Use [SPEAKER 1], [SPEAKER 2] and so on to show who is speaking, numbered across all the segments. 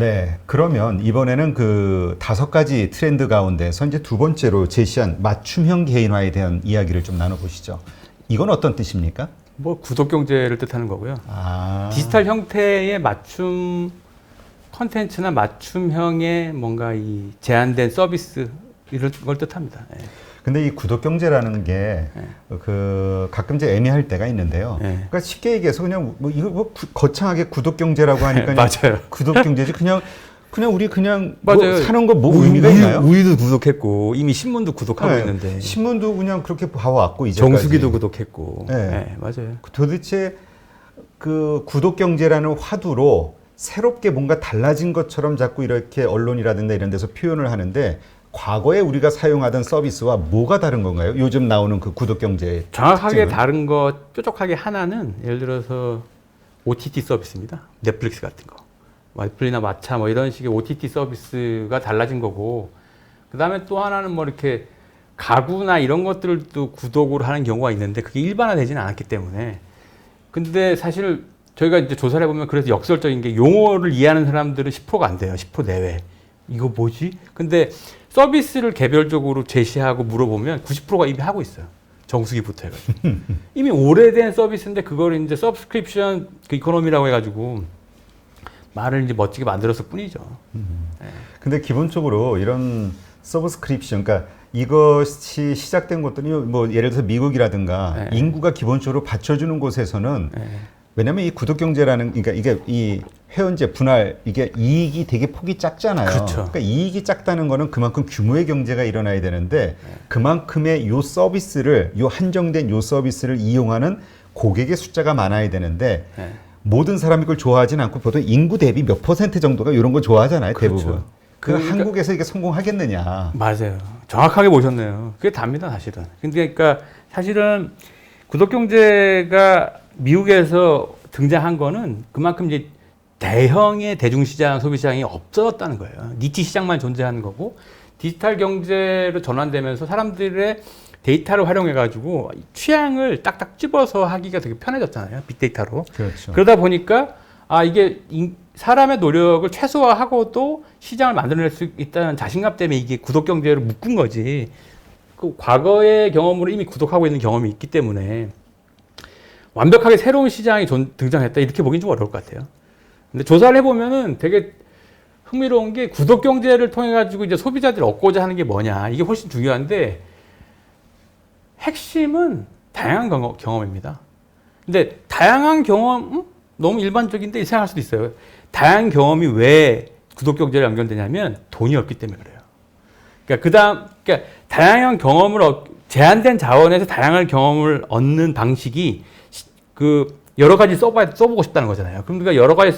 [SPEAKER 1] 네, 그러면 이번에는 그 5가지 트렌드 가운데서 이제 두 번째로 제시한 맞춤형 개인화에 대한 이야기를 좀 나눠보시죠. 이건 어떤 뜻입니까?
[SPEAKER 2] 뭐 구독 경제를 뜻하는 거고요.
[SPEAKER 1] 아,
[SPEAKER 2] 디지털 형태의 맞춤 컨텐츠나 맞춤형의 뭔가 이 제한된 서비스 이런 걸 뜻합니다. 예.
[SPEAKER 1] 근데 이 구독 경제라는 게 그 가끔 이제 애매할 때가 있는데요.
[SPEAKER 2] 네.
[SPEAKER 1] 그러니까 쉽게 얘기해서 그냥 뭐 이거 뭐 거창하게 구독 경제라고 하니까 그냥
[SPEAKER 2] 맞아요.
[SPEAKER 1] 구독 경제지 그냥 우리 그냥 뭐
[SPEAKER 2] 맞아요.
[SPEAKER 1] 사는 거 뭐 의미가 있나요?
[SPEAKER 2] 우리도 구독했고 이미 신문도 구독하고
[SPEAKER 1] 네,
[SPEAKER 2] 있는데
[SPEAKER 1] 신문도 그냥 그렇게 봐왔고 이제까지.
[SPEAKER 2] 정수기도 구독했고.
[SPEAKER 1] 네.
[SPEAKER 2] 네, 맞아요.
[SPEAKER 1] 도대체 그 구독 경제라는 화두로 새롭게 뭔가 달라진 것처럼 자꾸 이렇게 언론이라든가 이런 데서 표현을 하는데 과거에 우리가 사용하던 서비스와 뭐가 다른 건가요? 요즘 나오는 그 구독 경제
[SPEAKER 2] 정확하게
[SPEAKER 1] 특징은?
[SPEAKER 2] 다른 것 뾰족하게 하나는 예를 들어서 OTT 서비스입니다. 넷플릭스 같은 거. 넷플릭스나 마차 뭐 이런 식의 OTT 서비스가 달라진 거고 그다음에 또 하나는 뭐 이렇게 가구나 이런 것들도 구독으로 하는 경우가 있는데 그게 일반화되지는 않았기 때문에 근데 사실 저희가 이제 조사를 해보면 그래서 역설적인 게 용어를 이해하는 사람들은 10%가 안 돼요. 10% 내외. 이거 뭐지? 근데 서비스를 개별적으로 제시하고 물어보면 90%가 이미 하고 있어요. 정수기부터 해가지고. 이미 오래된 서비스인데 그걸 이제 서브스크립션 그 이코노미라고 해가지고 말을 이제 멋지게 만들었을 뿐이죠. 네.
[SPEAKER 1] 근데 기본적으로 이런 서브스크립션, 그러니까 이것이 시작된 곳들이 뭐 예를 들어서 미국이라든가
[SPEAKER 2] 네.
[SPEAKER 1] 인구가 기본적으로 받쳐주는 곳에서는
[SPEAKER 2] 네.
[SPEAKER 1] 왜냐면 이 구독 경제라는 그러니까 이게 이 회원제 분할 이게 이익이 되게 폭이 작잖아요.
[SPEAKER 2] 그렇죠.
[SPEAKER 1] 그러니까 이익이 작다는 거는 그만큼 규모의 경제가 일어나야 되는데 그만큼의 요 서비스를 요 한정된 요 서비스를 이용하는 고객의 숫자가 많아야 되는데
[SPEAKER 2] 네.
[SPEAKER 1] 모든 사람이 그걸 좋아하진 않고 보통 인구 대비 몇 %, 정도가 이런 거 좋아하잖아요.
[SPEAKER 2] 그렇죠.
[SPEAKER 1] 대부분.
[SPEAKER 2] 그러니까-
[SPEAKER 1] 한국에서 이게 성공하겠느냐.
[SPEAKER 2] 맞아요. 정확하게 보셨네요. 그게 답니다, 사실은. 근데 그러니까 사실은 구독 경제가 미국에서 등장한 거는 그만큼 이제 대형의 대중시장, 소비시장이 없어졌다는 거예요. 니치 시장만 존재하는 거고 디지털 경제로 전환되면서 사람들의 데이터를 활용해가지고 취향을 딱딱 집어서 하기가 되게 편해졌잖아요. 빅데이터로.
[SPEAKER 1] 그렇죠.
[SPEAKER 2] 그러다 보니까 이게 사람의 노력을 최소화하고도 시장을 만들어낼 수 있다는 자신감 때문에 이게 구독 경제를 묶은 거지. 그 과거의 경험으로 이미 구독하고 있는 경험이 있기 때문에 완벽하게 새로운 시장이 등장했다 이렇게 보기는 좀 어려울 것 같아요. 근데 조사를 해보면은 되게 흥미로운 게 구독 경제를 통해 가지고 이제 소비자들이 얻고자 하는 게 뭐냐 이게 훨씬 중요한데 핵심은 다양한 경험입니다. 근데 다양한 경험 너무 일반적인데 생각할 수도 있어요. 다양한 경험이 왜 구독 경제를 연결되냐면 돈이 없기 때문에 그래요. 그러니까 다양한 경험을 제한된 자원에서 다양한 경험을 얻는 방식이 그 여러 가지 써보고 싶다는 거잖아요. 그러니까 여러 가지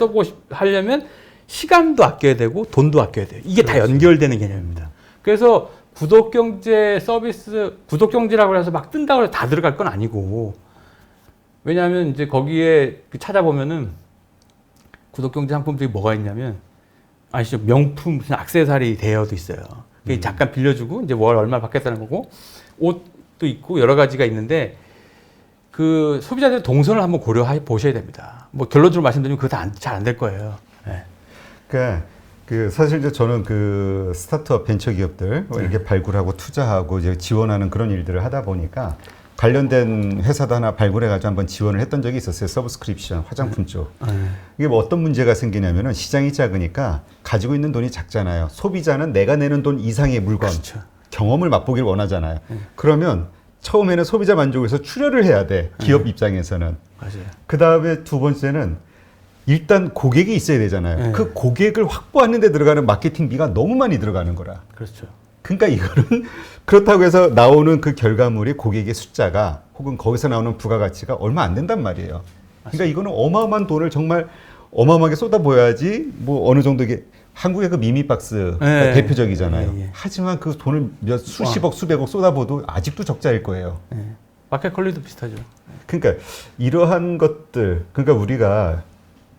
[SPEAKER 2] 하려면 시간도 아껴야 되고 돈도 아껴야 돼요. 이게 다 연결되는 개념입니다. 그래서 구독 경제 서비스, 구독 경제라고 해서 막 뜬다고 해서 다 들어갈 건 아니고 왜냐하면 이제 거기에 찾아보면은 구독 경제 상품들이 뭐가 있냐면 아시죠? 명품 무슨 액세서리 대여도 있어요. 잠깐 빌려주고 이제 월 얼마 받겠다는 거고 옷도 있고 여러 가지가 있는데 그 소비자들 동선을 한번 고려해 보셔야 됩니다. 뭐 결론적으로 말씀드리면 그거 다 잘 안 될 거예요. 네.
[SPEAKER 1] 그러니까 그 사실 이제 저는 그 스타트업 벤처 기업들 이렇게 발굴하고 투자하고 이제 지원하는 그런 일들을 하다 보니까 관련된 회사도 하나 발굴해가지고 한번 지원을 했던 적이 있었어요. 서브스크립션 화장품 쪽. 이게 뭐 어떤 문제가 생기냐면은 시장이 작으니까 가지고 있는 돈이 작잖아요. 소비자는 내가 내는 돈 이상의 물건,
[SPEAKER 2] 그렇죠.
[SPEAKER 1] 경험을 맛보길 원하잖아요. 그러면 처음에는 소비자 만족을 위해서 출혈을 해야 돼. 기업 입장에서는.
[SPEAKER 2] 맞아요.
[SPEAKER 1] 그 다음에 두 번째는 일단 고객이 있어야 되잖아요. 그 고객을 확보하는 데 들어가는 마케팅비가 너무 많이 들어가는 거라.
[SPEAKER 2] 그렇죠.
[SPEAKER 1] 그러니까 이거는 그렇다고 해서 나오는 그 결과물이 고객의 숫자가 혹은 거기서 나오는 부가가치가 얼마 안 된단 말이에요. 그러니까 이거는 어마어마한 돈을 정말 어마어마하게 쏟아부어야지 뭐 어느 정도 이게 한국의 그 미미박스 대표적이잖아요. 하지만 그 돈을 수십억 수백억 쏟아부어도 아직도 적자일 거예요.
[SPEAKER 2] 마켓컬리도 비슷하죠.
[SPEAKER 1] 그러니까 이러한 것들, 그러니까 우리가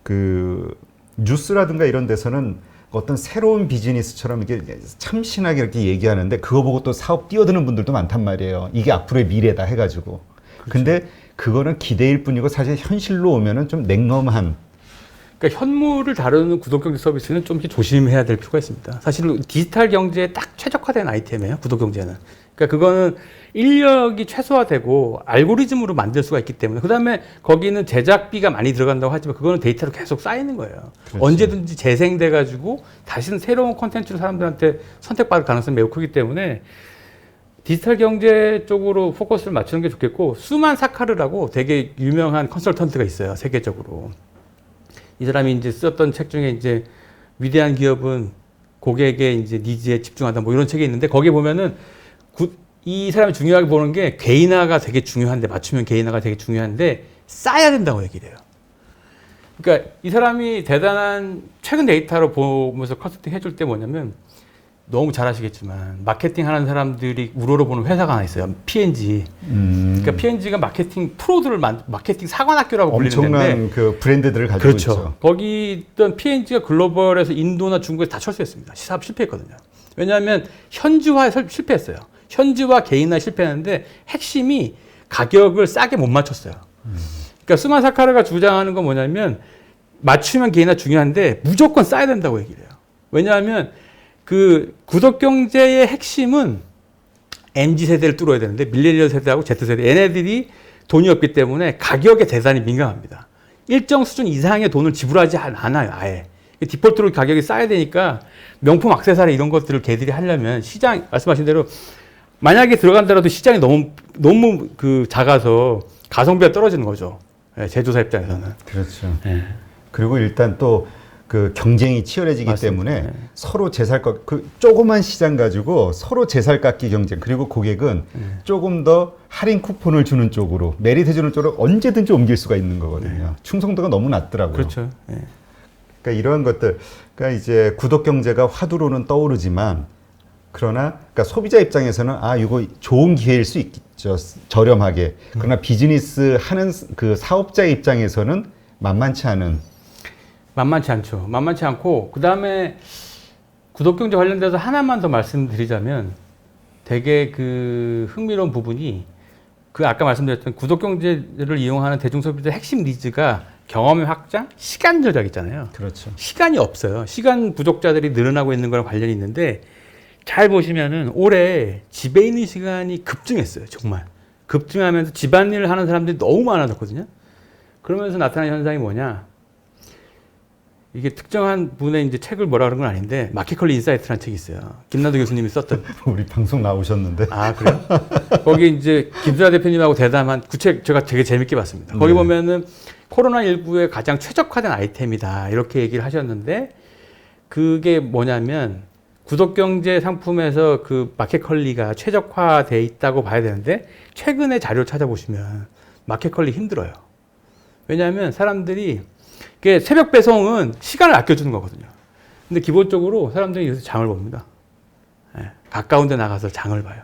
[SPEAKER 1] 그 뉴스라든가 이런 데서는 어떤 새로운 비즈니스처럼 이게 참신하게 이렇게 얘기하는데 그거 보고 또 사업 뛰어드는 분들도 많단 말이에요. 이게 앞으로의 미래다 해가지고. 그렇죠. 근데 그거는 기대일 뿐이고 사실 현실로 오면은 좀 냉엄한.
[SPEAKER 2] 그러니까 현물을 다루는 구독경제 서비스는 좀 이렇게 조심해야 될 필요가 있습니다. 사실 디지털 경제에 딱 최적화된 아이템이에요. 구독경제는. 그러니까 그거는 인력이 최소화되고 알고리즘으로 만들 수가 있기 때문에 그다음에 거기는 제작비가 많이 들어간다고 하지만 그거는 데이터로 계속 쌓이는 거예요.
[SPEAKER 1] 그렇죠.
[SPEAKER 2] 언제든지 재생돼 가지고 다시는 새로운 콘텐츠로 사람들한테 선택받을 가능성이 매우 크기 때문에 디지털 경제 쪽으로 포커스를 맞추는 게 좋겠고 수만 사카르라고 되게 유명한 컨설턴트가 있어요. 세계적으로. 이 사람이 이제 썼던 책 중에 이제 위대한 기업은 고객의 이제 니즈에 집중한다 뭐 이런 책이 있는데 거기에 보면은 이 사람이 중요하게 보는 게 개인화가 되게 중요한데 맞춤형 개인화가 되게 중요한데 쌓아야 된다고 얘기를 해요. 그러니까 이 사람이 대단한 최근 데이터로 보면서 컨설팅 해줄 때 뭐냐면 너무 잘 아시겠지만 마케팅 하는 사람들이 우러러 보는 회사가 하나 있어요. P&G. 그러니까 P&G가 마케팅 프로들을 마케팅 사관학교라고 불리는 데인데
[SPEAKER 1] 엄청난 그 브랜드들을 가지고
[SPEAKER 2] 그렇죠.
[SPEAKER 1] 있죠.
[SPEAKER 2] 거기 있던 P&G가 글로벌에서 인도나 중국에 다 철수했습니다. 사업 실패했거든요. 왜냐하면 현지화에 실패했어요. 현지화 개인화 실패했는데 핵심이 가격을 싸게 못 맞췄어요. 그러니까 스만 사카르가 주장하는 건 뭐냐면 맞추면 개인화 중요한데 무조건 싸야 된다고 얘기를 해요. 왜냐하면 그 구독 경제의 핵심은 MZ 세대를 뚫어야 되는데 밀레니얼 세대하고 Z 세대 얘네들이 돈이 없기 때문에 가격에 대단히 민감합니다. 일정 수준 이상의 돈을 지불하지 않아요, 아예. 디폴트로 가격이 싸야 되니까 명품 액세서리 이런 것들을 걔들이 하려면 시장 말씀하신 대로 만약에 들어간다라도 시장이 너무 그 작아서 가성비가 떨어지는 거죠. 제조사 입장에서는.
[SPEAKER 1] 그렇죠.
[SPEAKER 2] 네.
[SPEAKER 1] 그리고 일단 또 그 경쟁이 치열해지기
[SPEAKER 2] 맞습니다.
[SPEAKER 1] 때문에
[SPEAKER 2] 네.
[SPEAKER 1] 서로 제살깎 그 조그만 시장 가지고 서로 제살깎기 경쟁 그리고 고객은 조금 더 할인 쿠폰을 주는 쪽으로 메리트 주는 쪽으로 언제든지 옮길 수가 있는 거거든요. 충성도가 너무 낮더라고요.
[SPEAKER 2] 그렇죠. 네.
[SPEAKER 1] 그러니까 이러한 것들, 그러니까 이제 구독 경제가 화두로는 떠오르지만 그러나 그러니까 소비자 입장에서는 아 이거 좋은 기회일 수 있겠죠. 저렴하게. 그러나 비즈니스 하는 그 사업자 입장에서는 만만치 않죠.
[SPEAKER 2] 만만치 않고 그다음에 구독경제 관련돼서 하나만 더 말씀드리자면 되게 그 흥미로운 부분이 그 아까 말씀드렸던 구독경제를 이용하는 대중소비자 핵심 니즈가 경험의 확장, 시간 절약 있잖아요.
[SPEAKER 1] 그렇죠.
[SPEAKER 2] 시간이 없어요. 시간 부족자들이 늘어나고 있는 거랑 관련이 있는데 잘 보시면은 올해 집에 있는 시간이 급증했어요. 정말. 급증하면서 집안일을 하는 사람들이 너무 많아졌거든요. 그러면서 나타나는 현상이 뭐냐? 이게 특정한 분의 이제 책을 뭐라 그런 건 아닌데 마켓컬리 인사이트라는 책이 있어요. 김남도 교수님이 썼던.
[SPEAKER 1] 우리 방송 나오셨는데.
[SPEAKER 2] 아 그래요? 거기 이제 김수아 대표님하고 대담한 그 책 제가 되게 재밌게 봤습니다. 거기
[SPEAKER 1] 네.
[SPEAKER 2] 보면은 코로나19에 가장 최적화된 아이템이다 이렇게 얘기를 하셨는데 그게 뭐냐면 구독경제 상품에서 그 마켓컬리가 최적화돼 있다고 봐야 되는데 최근에 자료를 찾아보시면 마켓컬리 힘들어요. 왜냐하면 사람들이 이게 새벽 배송은 시간을 아껴주는 거거든요. 근데 기본적으로 사람들이 여기서 장을 봅니다. 예, 가까운 데 나가서 장을 봐요.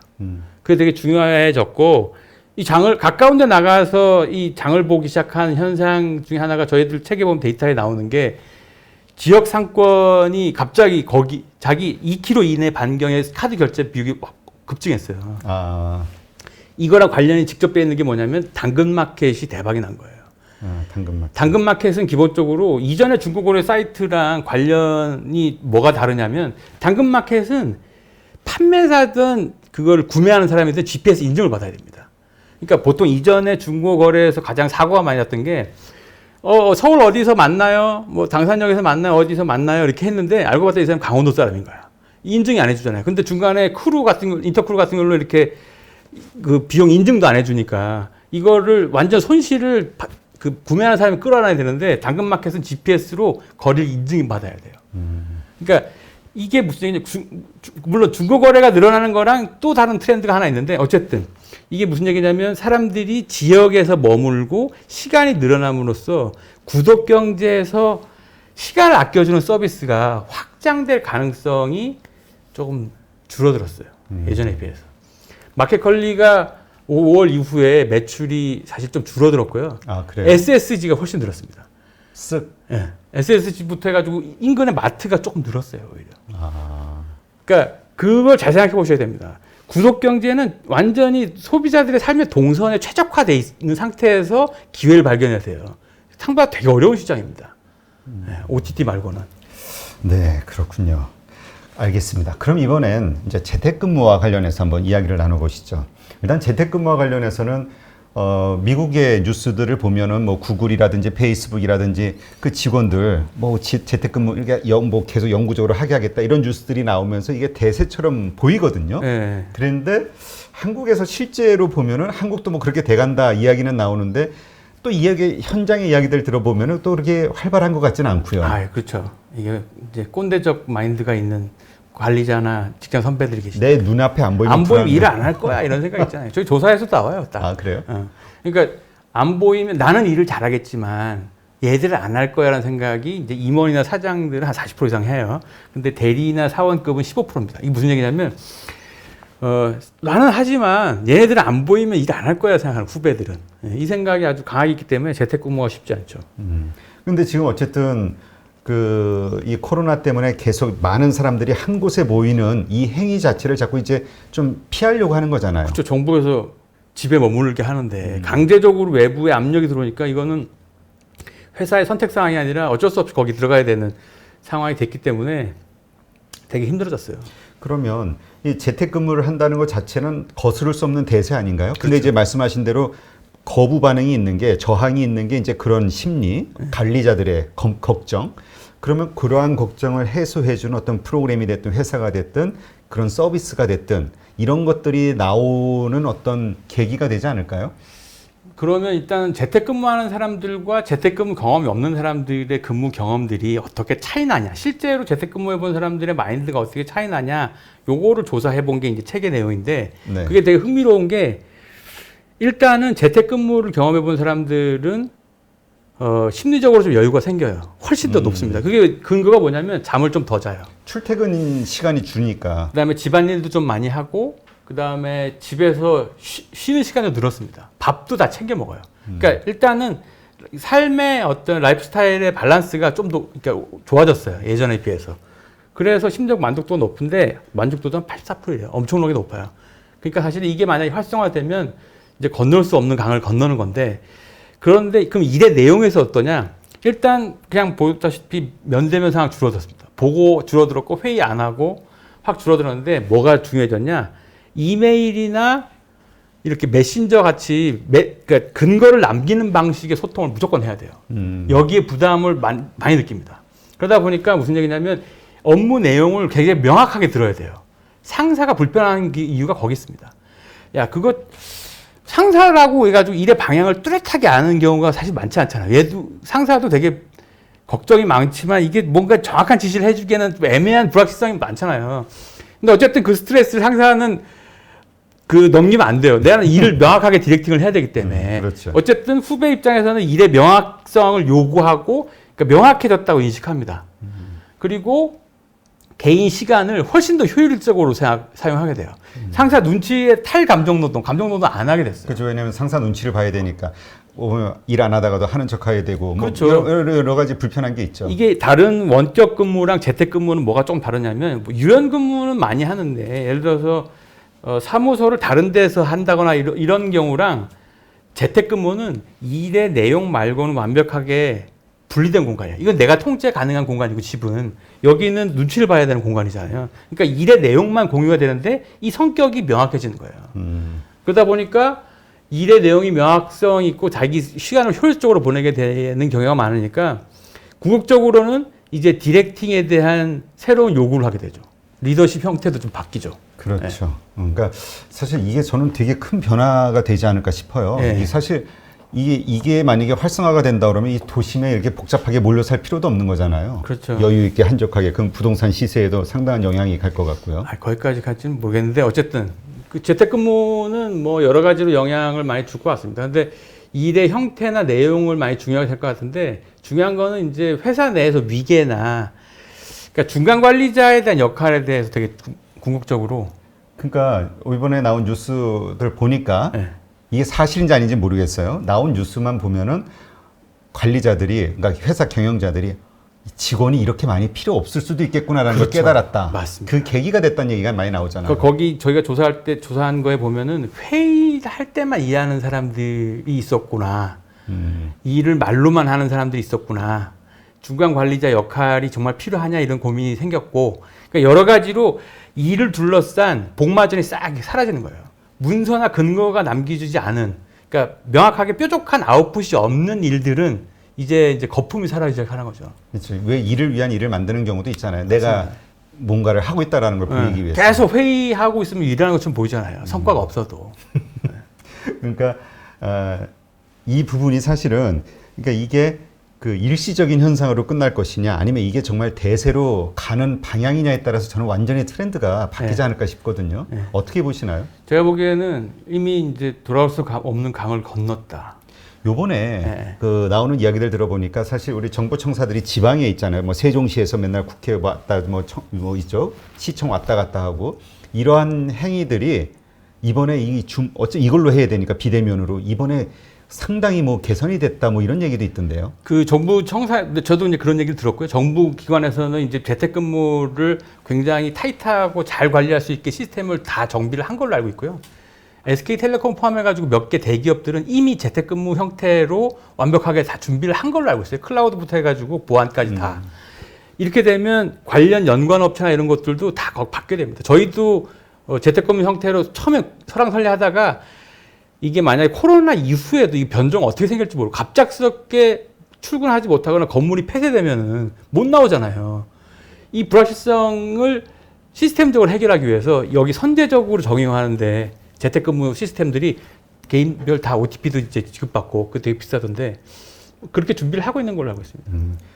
[SPEAKER 2] 그게 되게 중요해졌고, 이 장을, 가까운 데 나가서 이 장을 보기 시작한 현상 중에 하나가 저희들 책에 보면 데이터에 나오는 게 지역 상권이 갑자기 거기, 자기 2km 이내 반경의 카드 결제 비율이 급증했어요.
[SPEAKER 1] 아,
[SPEAKER 2] 이거랑 관련이 직접 돼 있는 게 뭐냐면 당근마켓이 대박이 난 거예요.
[SPEAKER 1] 당근마켓.
[SPEAKER 2] 당근마켓은 기본적으로 이전의 중고거래 사이트랑 관련이 뭐가 다르냐면 당근마켓은 판매사든 그걸 구매하는 사람이든 GPS 인증을 받아야 됩니다. 그러니까 보통 이전에 중고거래에서 가장 사고가 많이 났던 게 서울 어디서 만나요? 뭐 당산역에서 만나요? 어디서 만나요? 이렇게 했는데 알고 봤더니 이 사람 강원도 사람인 거야. 인증이 안 해주잖아요. 근데 중간에 크루 같은 거, 인터크루 같은 걸로 이렇게 그 비용 인증도 안 해주니까 이거를 완전 손실을 그 구매하는 사람이 끌어안아야 되는데 당근마켓은 GPS로 거리를 인증이 받아야 돼요. 그러니까 이게 무슨 얘기냐? 물론 중고거래가 늘어나는 거랑 또 다른 트렌드가 하나 있는데 어쨌든 이게 무슨 얘기냐면 사람들이 지역에서 머물고 시간이 늘어남으로써 구독경제에서 시간을 아껴주는 서비스가 확장될 가능성이 조금 줄어들었어요. 예전에 비해서. 마켓컬리가 5월 이후에 매출이 사실 좀 줄어들었고요.
[SPEAKER 1] 아, 그래요?
[SPEAKER 2] SSG가 훨씬 늘었습니다.
[SPEAKER 1] 쓱.
[SPEAKER 2] 예. SSG부터 해가지고 인근의 마트가 조금 늘었어요, 오히려.
[SPEAKER 1] 아.
[SPEAKER 2] 그러니까 그걸 잘 생각해 보셔야 됩니다. 구독 경제는 완전히 소비자들의 삶의 동선에 최적화되어 있는 상태에서 기회를 발견해야 돼요. 상당히 되게 어려운 시장입니다. OTT 말고는.
[SPEAKER 1] 네, 그렇군요. 알겠습니다. 그럼 이번엔 이제 재택근무와 관련해서 한번 이야기를 나눠보시죠. 일단 재택근무와 관련해서는 미국의 뉴스들을 보면은 뭐 구글이라든지 페이스북이라든지 그 직원들 뭐 재택근무 이렇게 뭐 계속 영구적으로 하게 하겠다 이런 뉴스들이 나오면서 이게 대세처럼 보이거든요.
[SPEAKER 2] 네.
[SPEAKER 1] 그런데 한국에서 실제로 보면은 한국도 뭐 그렇게 돼간다 이야기는 나오는데 또 이야기 현장의 이야기들 들어보면은 또 그렇게 활발한 것 같지는 않고요.
[SPEAKER 2] 아, 그렇죠. 이게 이제 꼰대적 마인드가 있는 관리자나 직장 선배들이 계시죠.
[SPEAKER 1] 내 눈앞에 안 보이면
[SPEAKER 2] 안 보이면
[SPEAKER 1] 불안해.
[SPEAKER 2] 일 안 할 거야 이런 생각 있잖아요. 저희 조사에서 나와요. 딱.
[SPEAKER 1] 아, 그래요?
[SPEAKER 2] 그러니까 안 보이면 나는 일을 잘하겠지만 얘들은 안 할 거야라는 생각이 이제 임원이나 사장들은 한 40% 이상 해요. 근데 대리나 사원급은 15%입니다. 이게 무슨 얘기냐면 나는 하지만 얘네들은 안 보이면 일 안 할 거야 생각하는 후배들은 이 생각이 아주 강하게 있기 때문에 재택근무가 쉽지 않죠.
[SPEAKER 1] 근데 지금 어쨌든 이 코로나 때문에 계속 많은 사람들이 한 곳에 모이는 이 행위 자체를 자꾸 이제 좀 피하려고 하는 거잖아요.
[SPEAKER 2] 그렇죠. 정부에서 집에 머무르게 하는데 강제적으로 외부에 압력이 들어오니까 이거는 회사의 선택 사항이 아니라 어쩔 수 없이 거기 들어가야 되는 상황이 됐기 때문에 되게 힘들어졌어요.
[SPEAKER 1] 그러면 이 재택근무를 한다는 것 자체는 거스를 수 없는 대세 아닌가요? 근데 이제 말씀하신 대로 거부 반응이 있는 게 저항이 있는 게 이제 그런 심리, 관리자들의 걱정. 그러면 그러한 걱정을 해소해 주는 어떤 프로그램이 됐든 회사가 됐든 그런 서비스가 됐든 이런 것들이 나오는 어떤 계기가 되지 않을까요?
[SPEAKER 2] 그러면 일단 재택근무하는 사람들과 재택근무 경험이 없는 사람들의 근무 경험들이 어떻게 차이 나냐, 실제로 재택근무해 본 사람들의 마인드가 어떻게 차이 나냐, 요거를 조사해 본 게 이제 책의 내용인데
[SPEAKER 1] 네.
[SPEAKER 2] 그게 되게 흥미로운 게 일단은 재택근무를 경험해 본 사람들은 심리적으로 좀 여유가 생겨요. 훨씬 더 높습니다. 그게 근거가 뭐냐면 잠을 좀 더 자요.
[SPEAKER 1] 출퇴근 시간이 주니까.
[SPEAKER 2] 그다음에 집안일도 좀 많이 하고 그다음에 집에서 쉬는 시간도 늘었습니다. 밥도 다 챙겨 먹어요. 그러니까 일단은 삶의 어떤 라이프 스타일의 밸런스가 좀 더 그러니까 좋아졌어요. 예전에 비해서. 그래서 심적 만족도가 높은데 만족도도 한 84%예요. 엄청나게 높아요. 그러니까 사실 이게 만약에 활성화되면 이제 건널 수 없는 강을 건너는 건데 그런데 그럼 일의 내용에서 어떠냐? 일단 그냥 보다시피 면대면 상황 줄어들었습니다. 보고 줄어들었고 회의 안 하고 확 줄어들었는데 뭐가 중요해졌냐? 이메일이나 이렇게 메신저 같이 그러니까 근거를 남기는 방식의 소통을 무조건 해야 돼요. 여기에 부담을 많이 느낍니다. 그러다 보니까 무슨 얘기냐면 업무 내용을 굉장히 명확하게 들어야 돼요. 상사가 불편한 이유가 거기 있습니다. 야, 그거 상사라고 해가지고 일의 방향을 뚜렷하게 아는 경우가 사실 많지 않잖아요. 얘도 상사도 되게 걱정이 많지만 이게 뭔가 정확한 지시를 해주기에는 좀 애매한 불확실성이 많잖아요. 근데 어쨌든 그 스트레스를 상사는 넘기면 안 돼요. 내가 일을 명확하게 디렉팅을 해야 되기 때문에.
[SPEAKER 1] 그렇죠.
[SPEAKER 2] 어쨌든 후배 입장에서는 일의 명확성을 요구하고 그러니까 명확해졌다고 인식합니다. 그리고 개인 시간을 훨씬 더 효율적으로 사용하게 돼요. 상사 눈치에 탈 감정 노동 안 하게 됐어요.
[SPEAKER 1] 그렇죠. 왜냐하면 상사 눈치를 봐야 되니까 일 안 하다가도 하는 척해야 되고 뭐
[SPEAKER 2] 그렇죠.
[SPEAKER 1] 여러 가지 불편한 게 있죠.
[SPEAKER 2] 이게 다른 원격 근무랑 재택 근무는 뭐가 좀 다르냐면 뭐 유연 근무는 많이 하는데 예를 들어서 사무소를 다른 데서 한다거나 이런 경우랑 재택 근무는 일의 내용 말고는 완벽하게 분리된 공간이에요. 이건 내가 통제 가능한 공간이고 집은 여기는 눈치를 봐야 되는 공간이잖아요. 그러니까 일의 내용만 공유가 되는데 이 성격이 명확해지는 거예요. 그러다 보니까 일의 내용이 명확성 있고 자기 시간을 효율적으로 보내게 되는 경우가 많으니까 궁극적으로는 이제 디렉팅에 대한 새로운 요구를 하게 되죠. 리더십 형태도 좀 바뀌죠.
[SPEAKER 1] 그렇죠. 그러니까 사실 이게 저는 되게 큰 변화가 되지 않을까 싶어요.
[SPEAKER 2] 네.
[SPEAKER 1] 이게 사실 이게 만약에 활성화가 된다 그러면 이 도심에 이렇게 복잡하게 몰려 살 필요도 없는 거잖아요.
[SPEAKER 2] 그렇죠.
[SPEAKER 1] 여유 있게 한적하게 그럼 부동산 시세에도 상당한 영향이 갈 것 같고요.
[SPEAKER 2] 거기까지 갈지는 모르겠는데 어쨌든 그 재택근무는 뭐 여러 가지로 영향을 많이 줄 것 같습니다. 근데 일의 형태나 내용을 많이 중요하게 될 것 같은데 중요한 거는 이제 회사 내에서 위계나 그러니까 중간 관리자에 대한 역할에 대해서 되게 궁극적으로
[SPEAKER 1] 그러니까 이번에 나온 뉴스들 보니까
[SPEAKER 2] 네.
[SPEAKER 1] 이게 사실인지 아닌지 모르겠어요. 나온 뉴스만 보면은 관리자들이, 그러니까 회사 경영자들이 직원이 이렇게 많이 필요 없을 수도 있겠구나라는 걸
[SPEAKER 2] 그렇죠.
[SPEAKER 1] 깨달았다.
[SPEAKER 2] 맞습니다.
[SPEAKER 1] 그 계기가 됐다는 얘기가 많이 나오잖아요.
[SPEAKER 2] 거기 저희가 조사한 거에 보면은 회의할 때만 일하는 사람들이 있었구나. 일을 말로만 하는 사람들이 있었구나. 중간 관리자 역할이 정말 필요하냐 이런 고민이 생겼고, 그러니까 여러 가지로 일을 둘러싼 복마전이 싹 사라지는 거예요. 문서나 근거가 남겨주지 않은, 그러니까 명확하게 뾰족한 아웃풋이 없는 일들은 이제 거품이 사라지기 시작하는 거죠.
[SPEAKER 1] 그렇죠. 왜 일을 위한 일을 만드는 경우도 있잖아요. 내가 뭔가를 하고 있다라는 걸 보이기 위해서.
[SPEAKER 2] 계속 회의하고 있으면 일하는 것처럼 보이잖아요. 성과가 없어도.
[SPEAKER 1] 그러니까 이 부분이 사실은 그러니까 이게 그 일시적인 현상으로 끝날 것이냐 아니면 이게 정말 대세로 가는 방향이냐에 따라서 저는 완전히 트렌드가 바뀌지 않을까 싶거든요. 어떻게 보시나요?
[SPEAKER 2] 제가 보기에는 이미 이제 돌아올 수 없는 강을 건넜다.
[SPEAKER 1] 요번에 그 나오는 이야기들 들어보니까 사실 우리 정보청사들이 지방에 있잖아요. 뭐 세종시에서 맨날 국회 왔다 뭐 이쪽 시청 왔다 갔다 하고 이러한 행위들이 이번에 이걸로 해야 되니까 비대면으로 이번에 상당히 뭐 개선이 됐다 뭐 이런 얘기도 있던데요.
[SPEAKER 2] 그 정부 청사, 저도 이제 그런 얘기를 들었고요. 정부 기관에서는 이제 재택근무를 굉장히 타이트하고 잘 관리할 수 있게 시스템을 다 정비를 한 걸로 알고 있고요. SK텔레콤 포함해가지고 몇 개 대기업들은 이미 재택근무 형태로 완벽하게 다 준비를 한 걸로 알고 있어요. 클라우드부터 해가지고 보안까지 다. 이렇게 되면 관련 연관업체나 이런 것들도 다 받게 됩니다. 저희도 재택근무 형태로 처음에 설왕설래 하다가 이게 만약에 코로나 이후에도 이 변종 어떻게 생길지 모르고 갑작스럽게 출근하지 못하거나 건물이 폐쇄되면은 못 나오잖아요. 이 불확실성을 시스템적으로 해결하기 위해서 여기 선제적으로 적용하는데 재택근무 시스템들이 개인별 다 OTP도 이제 지급받고 그 되게 비싸던데 그렇게 준비를 하고 있는 걸로 알고 있습니다.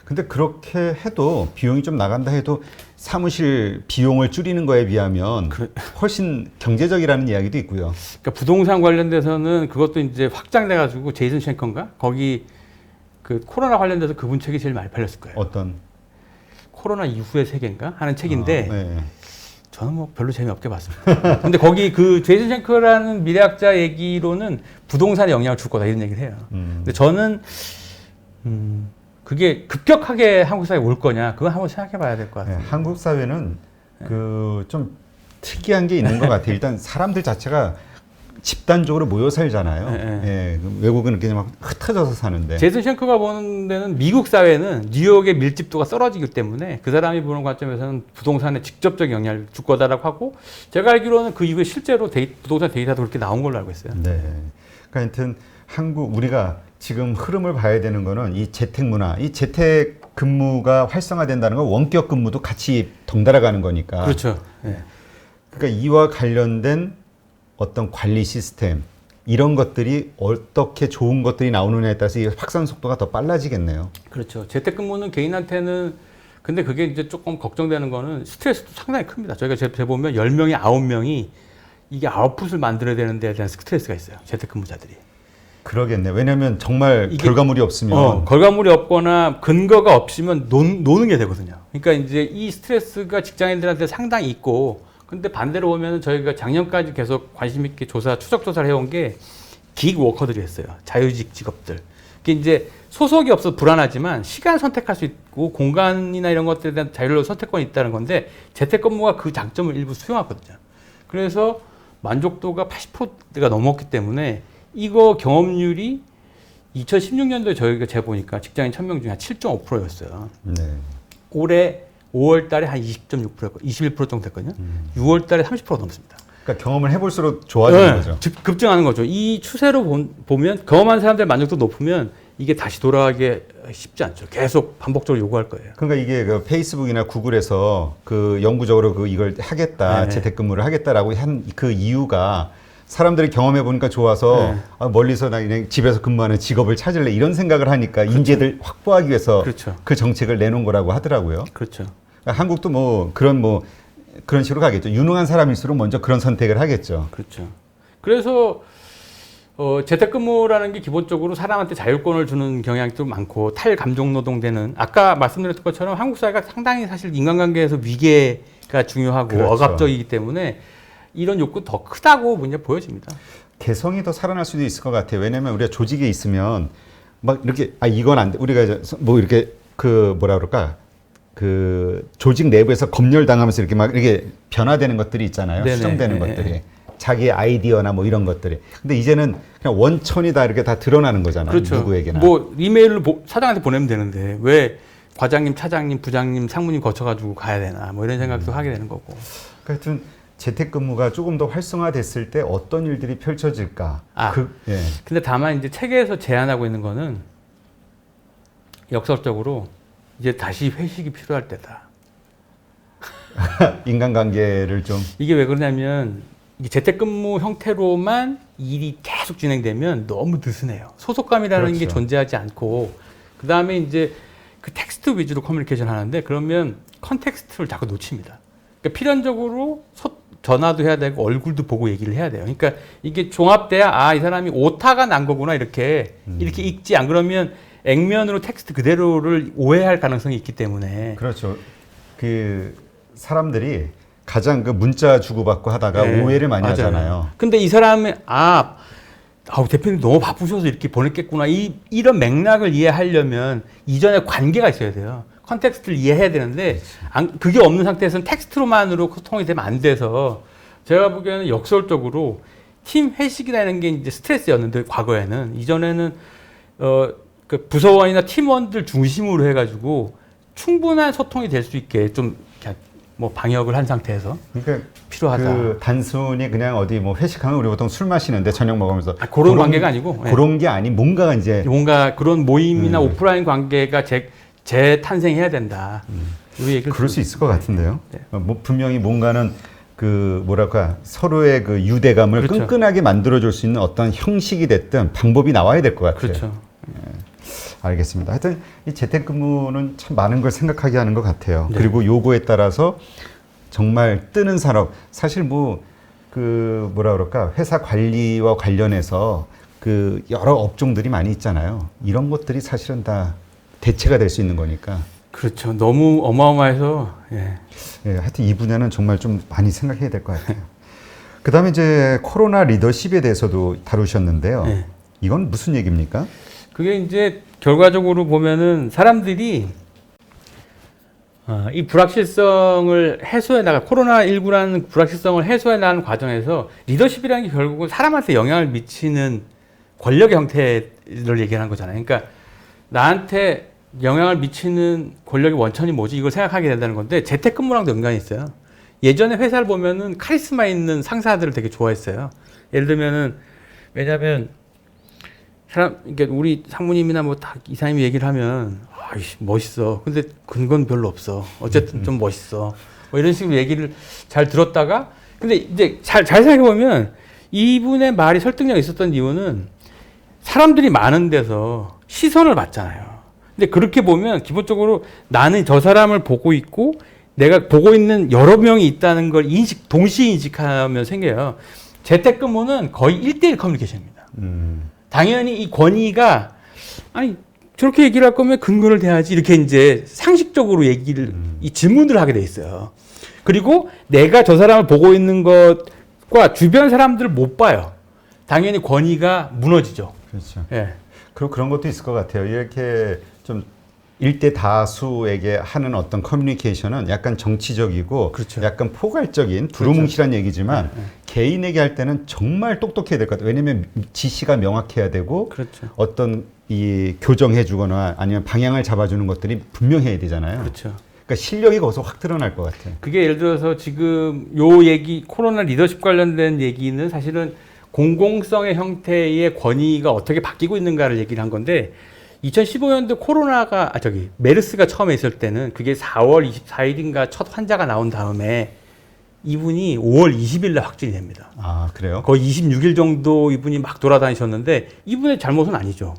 [SPEAKER 1] 근데 그렇게 해도 비용이 좀 나간다 해도 사무실 비용을 줄이는 거에 비하면 훨씬 경제적이라는 이야기도 있고요.
[SPEAKER 2] 그러니까 부동산 관련돼서는 그것도 이제 확장돼가지고 제이슨 쉔커인가 거기 그 코로나 관련돼서 그분 책이 제일 많이 팔렸을 거예요.
[SPEAKER 1] 어떤?
[SPEAKER 2] 코로나 이후의 세계인가 하는 책인데
[SPEAKER 1] 네.
[SPEAKER 2] 저는 뭐 별로 재미없게 봤습니다. 근데 거기 그 제이슨 쉔커라는 미래학자 얘기로는 부동산에 영향을 줄 거다 이런 얘기를 해요. 근데 저는 그게 급격하게 한국 사회에 올 거냐 그건 한번 생각해 봐야 될 것 같아요.
[SPEAKER 1] 네, 한국 사회는 그 좀 특이한 게 있는 것 같아요. 일단 사람들 자체가 집단적으로 모여 살잖아요. 예, 외국은 이렇게 막 흩어져서 사는데.
[SPEAKER 2] 제이슨 쉔커가 보는 데는 미국 사회는 뉴욕의 밀집도가 떨어지기 때문에 그 사람이 보는 관점에서는 부동산에 직접적 영향을 줄 거다라고 하고 제가 알기로는 그 이후에 실제로 부동산 데이터도 그렇게 나온 걸로 알고 있어요.
[SPEAKER 1] 네. 그러니까 하여튼 우리가 지금 흐름을 봐야 되는 거는 이 재택 문화, 이 재택 근무가 활성화된다는 건 원격 근무도 같이 덩달아 가는 거니까.
[SPEAKER 2] 그렇죠. 네.
[SPEAKER 1] 그러니까 이와 관련된 어떤 관리 시스템 이런 것들이 어떻게 좋은 것들이 나오느냐에 따라서 이 확산 속도가 더 빨라지겠네요.
[SPEAKER 2] 그렇죠. 재택근무는 개인한테는 근데 그게 이제 조금 걱정되는 거는 스트레스도 상당히 큽니다. 저희가 재보면 10명이 9명이 이게 아웃풋을 만들어야 되는 데에 대한 스트레스가 있어요. 재택근무자들이.
[SPEAKER 1] 그러겠네. 왜냐하면 정말 결과물이 없으면
[SPEAKER 2] 결과물이 없거나 근거가 없으면 노는 게 되거든요. 그러니까 이제 이 스트레스가 직장인들한테 상당히 있고 근데 반대로 보면 저희가 작년까지 계속 관심 있게 추적 조사를 해온 게 기획 워커들이 했어요. 자유직 직업들. 그게 이제 소속이 없어서 불안하지만 시간 선택할 수 있고 공간이나 이런 것들에 대한 자율로 선택권이 있다는 건데 재택근무가 그 장점을 일부 수용하거든요. 그래서 만족도가 80%가 넘었기 때문에 이거 경험률이 2016년도에 저희가 재보니까 직장인 1000명 중에 한 7.5%였어요.
[SPEAKER 1] 네.
[SPEAKER 2] 올해 5월 달에 한 20.6%, 21% 정도 됐거든요. 6월 달에 30% 넘습니다.
[SPEAKER 1] 그러니까 경험을 해볼수록 좋아지는 거죠.
[SPEAKER 2] 급증하는 거죠. 이 추세로 보면 경험한 사람들 만족도 높으면 이게 다시 돌아가기 쉽지 않죠. 계속 반복적으로 요구할 거예요.
[SPEAKER 1] 그러니까 이게 그 페이스북이나 구글에서 그 영구적으로 이걸 하겠다,
[SPEAKER 2] 네.
[SPEAKER 1] 재택근무를 하겠다라고 한 그 이유가 사람들이 경험해 보니까 좋아서 멀리서 나 그냥 집에서 근무하는 직업을 찾을래 이런 생각을 하니까 그렇죠. 인재들 확보하기 위해서
[SPEAKER 2] 그렇죠.
[SPEAKER 1] 그 정책을 내놓은 거라고 하더라고요.
[SPEAKER 2] 그렇죠.
[SPEAKER 1] 그러니까 한국도 그런 식으로 가겠죠. 유능한 사람일수록 먼저 그런 선택을 하겠죠.
[SPEAKER 2] 그렇죠. 그래서 재택근무라는 게 기본적으로 사람한테 자율권을 주는 경향도 많고 탈감정 노동되는 아까 말씀드렸던 것처럼 한국 사회가 상당히 사실 인간관계에서 위계가 중요하고
[SPEAKER 1] 그렇죠.
[SPEAKER 2] 억압적이기 때문에 이런 욕구 더 크다고 이제 보여집니다.
[SPEAKER 1] 개성이 더 살아날 수도 있을 것 같아요. 왜냐하면 우리가 조직에 있으면 막 이렇게 이건 안 돼. 우리가 이렇게 조직 내부에서 검열당하면서 이렇게 막 이렇게 변화되는 것들이 있잖아요.
[SPEAKER 2] 네네.
[SPEAKER 1] 수정되는 것들이. 자기의 아이디어나 뭐 이런 것들이. 근데 이제는 그냥 원천이 다 이렇게 다 드러나는 거잖아요.
[SPEAKER 2] 그렇죠.
[SPEAKER 1] 누구에게나.
[SPEAKER 2] 이메일을 사장한테 보내면 되는데 왜 과장님, 차장님, 부장님, 상무님 거쳐가지고 가야 되나 뭐 이런 생각도 하게 되는 거고.
[SPEAKER 1] 하여튼 재택근무가 조금 더 활성화됐을 때 어떤 일들이 펼쳐질까? 예.
[SPEAKER 2] 근데 다만 이제 체계에서 제안하고 있는 거는 역설적으로 이제 다시 회식이 필요할 때다.
[SPEAKER 1] 인간관계를 좀
[SPEAKER 2] 이게 왜 그러냐면 이게 재택근무 형태로만 일이 계속 진행되면 너무 느슨해요. 소속감이라는 게
[SPEAKER 1] 그렇죠.
[SPEAKER 2] 존재하지 않고 그 다음에 이제 그 텍스트 위주로 커뮤니케이션 하는데 그러면 컨텍스트를 자꾸 놓칩니다. 그러니까 필연적으로 전화도 해야 되고 얼굴도 보고 얘기를 해야 돼요. 그러니까 이게 종합돼야 이 사람이 오타가 난 거구나 이렇게 읽지 안 그러면 액면으로 텍스트 그대로를 오해할 가능성이 있기 때문에
[SPEAKER 1] 그렇죠. 그 사람들이 가장 그 문자 주고받고 하다가 오해를 많이
[SPEAKER 2] 맞아요.
[SPEAKER 1] 하잖아요.
[SPEAKER 2] 근데 이 사람이 대표님 너무 바쁘셔서 이렇게 보냈겠구나 이런 맥락을 이해하려면 이전에 관계가 있어야 돼요. 컨텍스트를 이해해야 되는데 그게 없는 상태에서는 텍스트로만으로 소통이 되면 안 돼서 제가 보기에는 역설적으로 팀 회식이라는 게 이제 스트레스였는데 과거에는 이전에는 그 부서원이나 팀원들 중심으로 해가지고 충분한 소통이 될 수 있게 좀 뭐 방역을 한 상태에서
[SPEAKER 1] 그러니까
[SPEAKER 2] 필요하다.
[SPEAKER 1] 그 단순히 그냥 어디 뭐 회식하면 우리 보통 술 마시는데 저녁 먹으면서
[SPEAKER 2] 그런 관계가 아니고
[SPEAKER 1] 그런 게 아닌 뭔가 이제
[SPEAKER 2] 뭔가 그런 모임이나 오프라인 관계가 재탄생해야 된다. 우리 얘기를
[SPEAKER 1] 그럴 수 있을 것 같은데요.
[SPEAKER 2] 네.
[SPEAKER 1] 뭐 분명히 뭔가는 그 뭐랄까 서로의 그 유대감을
[SPEAKER 2] 그렇죠.
[SPEAKER 1] 끈끈하게 만들어줄 수 있는 어떤 형식이 됐든 방법이 나와야 될 것 같아요.
[SPEAKER 2] 그렇죠.
[SPEAKER 1] 알겠습니다. 하여튼 이 재택근무는 참 많은 걸 생각하게 하는 것 같아요.
[SPEAKER 2] 네.
[SPEAKER 1] 그리고 요거에 따라서 정말 뜨는 산업, 사실 뭐 그 뭐라 그럴까 회사 관리와 관련해서 그 여러 업종들이 많이 있잖아요. 이런 것들이 사실은 다 대체가 될 수 있는 거니까.
[SPEAKER 2] 그렇죠. 너무 어마어마해서
[SPEAKER 1] 예, 하여튼 이 분야는 정말 좀 많이 생각해야 될 것 같아요. 그다음에 이제 코로나 리더십에 대해서도 다루셨는데요.
[SPEAKER 2] 네.
[SPEAKER 1] 이건 무슨 얘기입니까?
[SPEAKER 2] 그게 이제 결과적으로 보면은 사람들이 이 불확실성을 해소해 나가 코로나19라는 불확실성을 해소해 나가는 과정에서 리더십이라는 게 결국은 사람한테 영향을 미치는 권력의 형태를 얘기하는 거잖아요. 그러니까 나한테 영향을 미치는 권력의 원천이 뭐지? 이걸 생각하게 된다는 건데 재택근무랑도 연관이 있어요. 예전에 회사를 보면은 카리스마 있는 상사들을 되게 좋아했어요. 예를 들면은 왜냐하면 이게 우리 상무님이나 뭐 다 이사님이 얘기를 하면 멋있어. 근데 근거는 별로 없어. 어쨌든 좀 멋있어. 뭐 이런 식으로 얘기를 잘 들었다가 근데 이제 잘 생각해 보면 이분의 말이 설득력이 있었던 이유는 사람들이 많은 데서 시선을 받잖아요. 근데 그렇게 보면 기본적으로 나는 저 사람을 보고 있고 내가 보고 있는 여러 명이 있다는 걸 동시에 인식하면 생겨요. 재택근무는 거의 1대1 커뮤니케이션입니다. 당연히 이 권위가 저렇게 얘기를 할 거면 근거를 대야지 이렇게 이제 상식적으로 이 질문들을 하게 돼 있어요. 그리고 내가 저 사람을 보고 있는 것과 주변 사람들을 못 봐요. 당연히 권위가 무너지죠.
[SPEAKER 1] 그렇죠.
[SPEAKER 2] 예.
[SPEAKER 1] 그리고 그런 것도 있을 것 같아요. 이렇게 좀 일대 다수에게 하는 어떤 커뮤니케이션은 약간 정치적이고
[SPEAKER 2] 그렇죠.
[SPEAKER 1] 약간 포괄적인 두루뭉실한 얘기지만 개인에게 할 때는 정말 똑똑해야 될 것 같아요. 왜냐하면 지시가 명확해야 되고
[SPEAKER 2] 그렇죠.
[SPEAKER 1] 어떤 이 교정해 주거나 아니면 방향을 잡아주는 것들이 분명해야 되잖아요.
[SPEAKER 2] 그렇죠.
[SPEAKER 1] 그러니까 실력이 거기서 확 드러날 것 같아요.
[SPEAKER 2] 그게 예를 들어서 지금 요 얘기 코로나 리더십 관련된 얘기는 사실은 공공성의 형태의 권위가 어떻게 바뀌고 있는가를 얘기를 한 건데 2015년도 메르스가 처음에 있을 때는 그게 4월 24일인가 첫 환자가 나온 다음에 이분이 5월 20일 날 확진이 됩니다.
[SPEAKER 1] 아, 그래요?
[SPEAKER 2] 거의 26일 정도 이분이 막 돌아다니셨는데 이분의 잘못은 아니죠.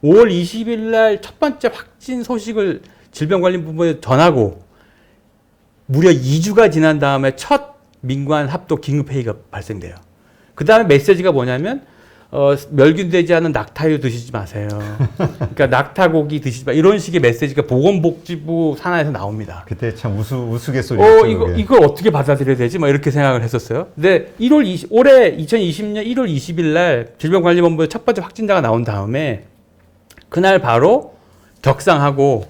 [SPEAKER 2] 5월 20일 날 첫 번째 확진 소식을 질병관리본부에 전하고 무려 2주가 지난 다음에 첫 민관 합동 긴급회의가 발생돼요. 그 다음에 메시지가 뭐냐면 멸균되지 않은 낙타유 드시지 마세요. 그러니까 낙타고기 드시지 마. 이런 식의 메시지가 보건복지부 산하에서 나옵니다.
[SPEAKER 1] 그때 참 우스갯소리였죠.
[SPEAKER 2] 이걸 어떻게 받아들여야 되지? 막 이렇게 생각을 했었어요. 근데 올해 2020년 1월 20일 날 질병관리본부에 첫 번째 확진자가 나온 다음에 그날 바로 격상하고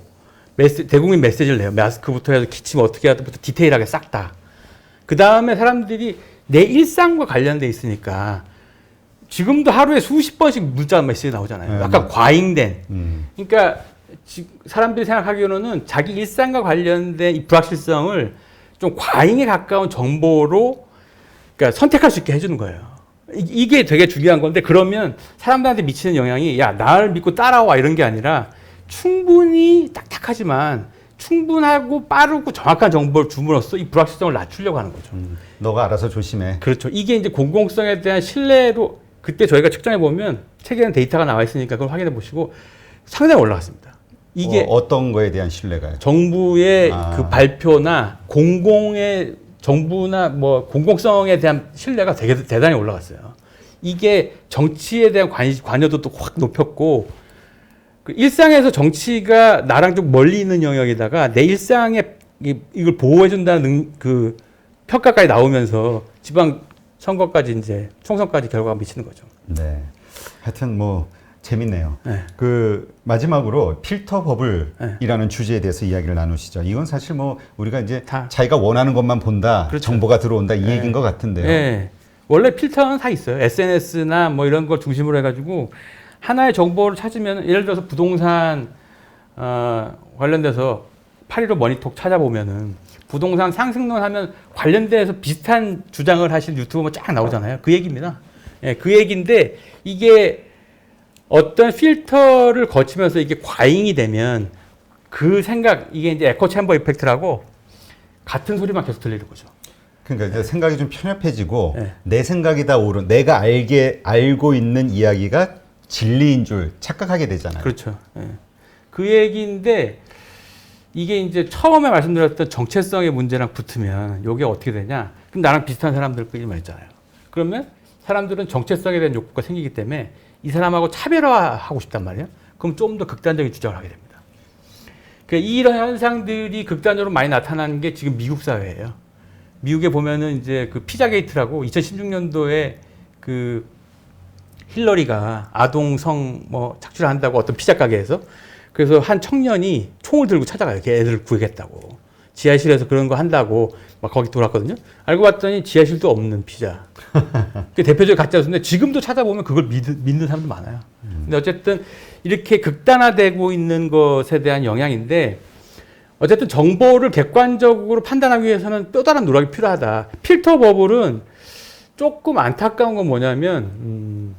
[SPEAKER 2] 대국민 메시지를 내요. 마스크부터 해서 기침 어떻게 하부터 디테일하게 싹 다. 그 다음에 사람들이 내 일상과 관련돼 있으니까 지금도 하루에 수십 번씩 문자 메시지 나오잖아요. 약간 과잉된. 그러니까 사람들이 생각하기로는 자기 일상과 관련된 이 불확실성을 좀 과잉에 가까운 정보로 그러니까 선택할 수 있게 해주는 거예요. 이게 되게 중요한 건데 그러면 사람들한테 미치는 영향이 야, 나를 믿고 따라와 이런 게 아니라 충분히 딱딱하지만 충분하고 빠르고 정확한 정보를 줌으로써 이 불확실성을 낮추려고 하는 거죠.
[SPEAKER 1] 너가 알아서 조심해.
[SPEAKER 2] 그렇죠. 이게 이제 공공성에 대한 신뢰로 그때 저희가 측정해 보면 책에는 데이터가 나와 있으니까 그걸 확인해 보시고 상당히 올라갔습니다. 이게
[SPEAKER 1] 어떤 거에 대한 신뢰가요?
[SPEAKER 2] 정부의 그 발표나 공공의 정부나 뭐 공공성에 대한 신뢰가 되게 대단히 올라갔어요. 이게 정치에 대한 관여도도 확 높였고 그 일상에서 정치가 나랑 좀 멀리 있는 영역에다가 내 일상에 이걸 보호해준다는 그 평가까지 나오면서 지방 선거까지 이제 총선까지 결과가 미치는 거죠.
[SPEAKER 1] 네. 하여튼 뭐 재밌네요.
[SPEAKER 2] 네.
[SPEAKER 1] 그 마지막으로 필터 버블이라는
[SPEAKER 2] 네.
[SPEAKER 1] 주제에 대해서 이야기를 나누시죠. 이건 사실 뭐 우리가 이제
[SPEAKER 2] 다.
[SPEAKER 1] 자기가 원하는 것만 본다,
[SPEAKER 2] 그렇죠.
[SPEAKER 1] 정보가 들어온다 이
[SPEAKER 2] 네.
[SPEAKER 1] 얘기인 것 같은데요.
[SPEAKER 2] 네. 원래 필터는 다 있어요. SNS나 뭐 이런 걸 중심으로 해가지고 하나의 정보를 찾으면 예를 들어서 부동산 관련돼서 8.15 머니톡 찾아보면은 부동산 상승론 하면 관련돼서 비슷한 주장을 하신 유튜버가 쫙 나오잖아요. 그 얘기입니다. 예, 그 얘기인데 이게 어떤 필터를 거치면서 이게 과잉이 되면 그 생각, 이게 이제 에코 챔버 이펙트라고 같은 소리만 계속 들리는 거죠.
[SPEAKER 1] 그러니까 이제 생각이 좀 편협해지고
[SPEAKER 2] 네.
[SPEAKER 1] 내 생각이 다 옳은, 내가 알고 있는 이야기가 진리인 줄 착각하게 되잖아요.
[SPEAKER 2] 그렇죠. 예. 그 얘기인데 이게 이제 처음에 말씀드렸던 정체성의 문제랑 붙으면 이게 어떻게 되냐? 그럼 나랑 비슷한 사람들끼리만 있잖아요. 그러면 사람들은 정체성에 대한 욕구가 생기기 때문에 이 사람하고 차별화하고 싶단 말이에요. 그럼 좀 더 극단적인 주장을 하게 됩니다. 그러니까 이런 현상들이 극단적으로 많이 나타나는 게 지금 미국 사회예요. 미국에 보면은 이제 그 피자게이트라고 2016년도에 그 힐러리가 아동성 뭐 착취를 한다고 어떤 피자 가게에서 그래서 한 청년이 총을 들고 찾아가요. 걔 애들을 구해겠다고. 지하실에서 그런 거 한다고 막 거기 돌았거든요. 알고 봤더니 지하실도 없는 피자. 그게 대표적인 가짜였는데 지금도 찾아보면 그걸 믿는 사람도 많아요. 근데 어쨌든 이렇게 극단화되고 있는 것에 대한 영향인데 어쨌든 정보를 객관적으로 판단하기 위해서는 또 다른 노력이 필요하다. 필터 버블은 조금 안타까운 건 뭐냐면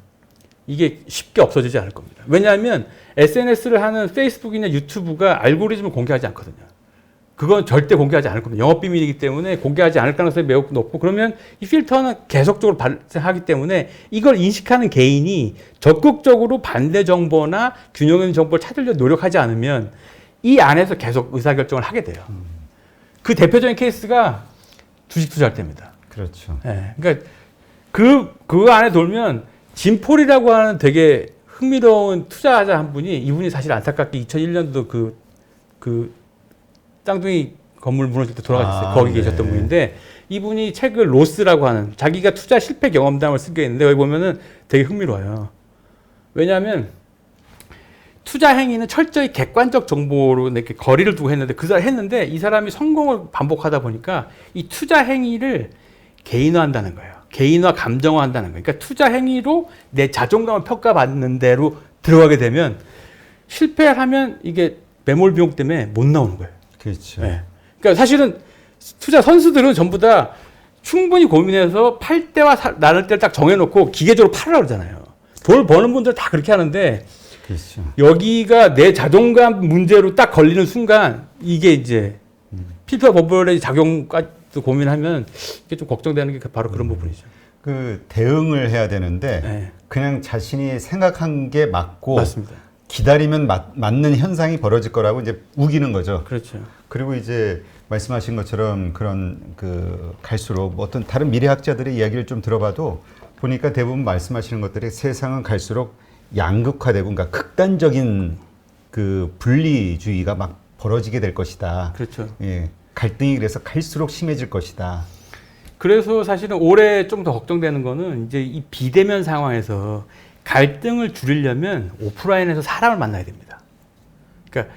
[SPEAKER 2] 이게 쉽게 없어지지 않을 겁니다. 왜냐하면 SNS를 하는 페이스북이나 유튜브가 알고리즘을 공개하지 않거든요. 그건 절대 공개하지 않을 겁니다. 영업비밀이기 때문에 공개하지 않을 가능성이 매우 높고 그러면 이 필터는 계속적으로 발생하기 때문에 이걸 인식하는 개인이 적극적으로 반대 정보나 균형 있는 정보를 찾으려고 노력하지 않으면 이 안에서 계속 의사결정을 하게 돼요. 그 대표적인 케이스가 주식 투자할 때입니다.
[SPEAKER 1] 그렇죠.
[SPEAKER 2] 네, 그러니까 그 안에 돌면 진폴이라고 하는 되게 흥미로운 투자자 한 분이 이분이 사실 안타깝게 2001년도 그 쌍둥이 건물 무너질 때 돌아가셨어요. 거기
[SPEAKER 1] 네.
[SPEAKER 2] 계셨던 분인데 이분이 책을 로스라고 하는 자기가 투자 실패 경험담을 쓰게 있는데 여기 보면은 되게 흥미로워요. 왜냐하면 투자 행위는 철저히 객관적 정보로 이렇게 거리를 두고 했는데 그 사람 했는데 이 사람이 성공을 반복하다 보니까 이 투자 행위를 개인화한다는 거예요. 개인화 감정화한다는 거예요. 그러니까 투자 행위로 내 자존감을 평가받는 대로 들어가게 되면 실패를 하면 이게 매몰 비용 때문에 못 나오는 거예요.
[SPEAKER 1] 그렇죠.
[SPEAKER 2] 네. 그러니까 사실은 투자 선수들은 전부 다 충분히 고민해서 팔 때와 나눌 때를 딱 정해놓고 기계적으로 팔으라고 그러잖아요. 돈 버는 분들 다 그렇게 하는데
[SPEAKER 1] 그렇죠.
[SPEAKER 2] 여기가 내 자존감 문제로 딱 걸리는 순간 이게 이제 필터 버블의 작용까지 고민하면 이게 좀 걱정되는 게 바로 그런 부분이죠.
[SPEAKER 1] 그 대응을 해야 되는데
[SPEAKER 2] 네.
[SPEAKER 1] 그냥 자신이 생각한 게 맞고
[SPEAKER 2] 맞습니다.
[SPEAKER 1] 기다리면 맞는 현상이 벌어질 거라고 이제 우기는 거죠.
[SPEAKER 2] 그렇죠.
[SPEAKER 1] 그리고 이제 말씀하신 것처럼 그런 그 갈수록 어떤 다른 미래학자들의 이야기를 좀 들어봐도 보니까 대부분 말씀하시는 것들이 세상은 갈수록 양극화되고 그러니까 극단적인 그 분리주의가 막 벌어지게 될 것이다.
[SPEAKER 2] 그렇죠.
[SPEAKER 1] 예. 갈등이 그래서 갈수록 심해질 것이다.
[SPEAKER 2] 그래서 사실은 올해 좀 더 걱정되는 거는 이제 이 비대면 상황에서 갈등을 줄이려면 오프라인에서 사람을 만나야 됩니다. 그러니까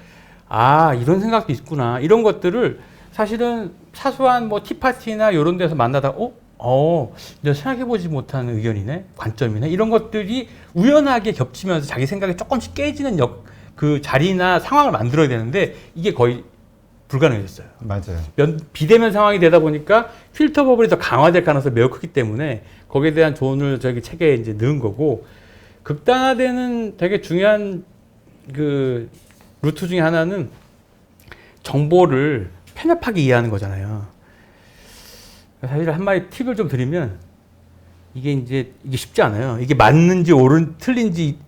[SPEAKER 2] 이런 생각도 있구나. 이런 것들을 사실은 사소한 뭐 티파티나 이런 데서 만나다 내가 생각해보지 못한 의견이네, 관점이네. 이런 것들이 우연하게 겹치면서 자기 생각이 조금씩 깨지는 그 자리나 상황을 만들어야 되는데 이게 거의 불가능해졌어요.
[SPEAKER 1] 맞아요.
[SPEAKER 2] 비대면 상황이 되다 보니까 필터 버블이 더 강화될 가능성이 매우 크기 때문에 거기에 대한 조언을 저희 체계에 이제 넣은 거고, 극단화되는 되게 중요한 그 루트 중에 하나는 정보를 편협하게 이해하는 거잖아요. 사실 한마디 팁을 좀 드리면 이게 쉽지 않아요. 이게 맞는지 틀린지,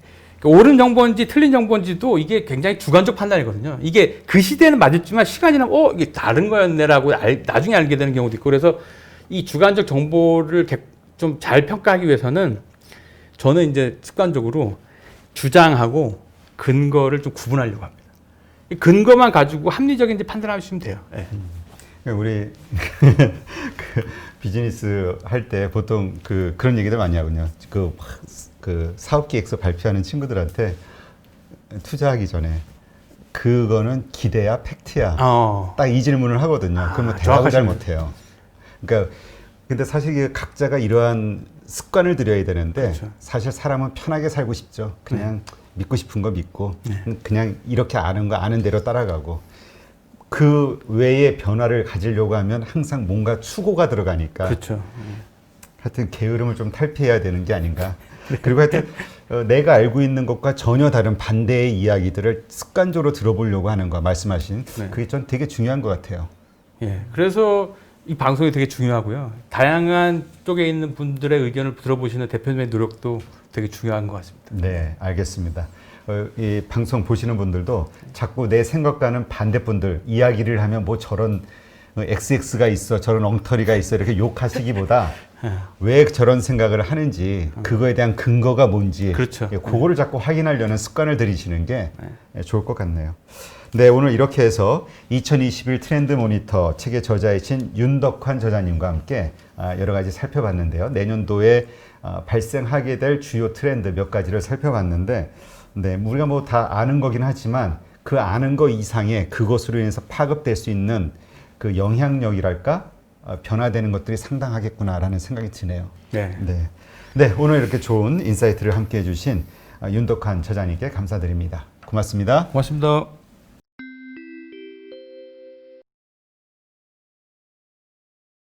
[SPEAKER 2] 옳은 정보인지 틀린 정보인지도 이게 굉장히 주관적 판단이거든요. 이게 그 시대는 맞았지만 시간이 지나면 이게 다른 거였네라고 나중에 알게 되는 경우도 있고, 그래서 이 주관적 정보를 좀 잘 평가하기 위해서는 저는 이제 습관적으로 주장하고 근거를 좀 구분하려고 합니다. 이 근거만 가지고 합리적인지 판단하시면 돼요. 네.
[SPEAKER 1] 우리 그 비즈니스 할 때 보통 그런 얘기들 많이 하거든요. 그 사업 계획서 발표하는 친구들한테 투자하기 전에 그거는 기대야 팩트야. 딱 이 질문을 하거든요. 그러면 대답을 잘 못해요. 그러니까 근데 사실 이게 각자가 이러한 습관을 들여야 되는데,
[SPEAKER 2] 그렇죠.
[SPEAKER 1] 사실 사람은 편하게 살고 싶죠. 그냥 믿고 싶은 거 믿고 그냥 이렇게 아는 대로 따라가고, 그 외의 변화를 가지려고 하면 항상 뭔가 추고가 들어가니까.
[SPEAKER 2] 그렇죠.
[SPEAKER 1] 하여튼 게으름을 좀 탈피해야 되는 게 아닌가. 그리고 하여튼 내가 알고 있는 것과 전혀 다른 반대의 이야기들을 습관적으로 들어보려고 하는 거 말씀하신 그게 전 되게 중요한 것 같아요.
[SPEAKER 2] 예. 그래서 이 방송이 되게 중요하고요. 다양한 쪽에 있는 분들의 의견을 들어보시는 대표님의 노력도 되게 중요한 것 같습니다.
[SPEAKER 1] 네, 알겠습니다. 이 방송 보시는 분들도 자꾸 내 생각과는 반대분들 이야기를 하면 뭐 저런 XX가 있어, 저런 엉터리가 있어 이렇게 욕하시기보다 왜 저런 생각을 하는지, 그거에 대한 근거가 뭔지,
[SPEAKER 2] 그렇죠.
[SPEAKER 1] 그거를 자꾸 확인하려는 습관을 들이시는 게 좋을 것 같네요. 네, 오늘 이렇게 해서 2021 트렌드 모니터 책의 저자이신 윤덕환 저자님과 함께 여러 가지 살펴봤는데요. 내년도에 발생하게 될 주요 트렌드 몇 가지를 살펴봤는데, 네, 우리가 뭐 다 아는 거긴 하지만 그 아는 거 이상의 그것으로 인해서 파급될 수 있는 그 영향력이랄까, 변화되는 것들이 상당하겠구나라는 생각이 드네요.
[SPEAKER 2] 네.
[SPEAKER 1] 네. 네, 오늘 이렇게 좋은 인사이트를 함께 해주신 윤덕환 저자님께 감사드립니다. 고맙습니다.
[SPEAKER 2] 고맙습니다.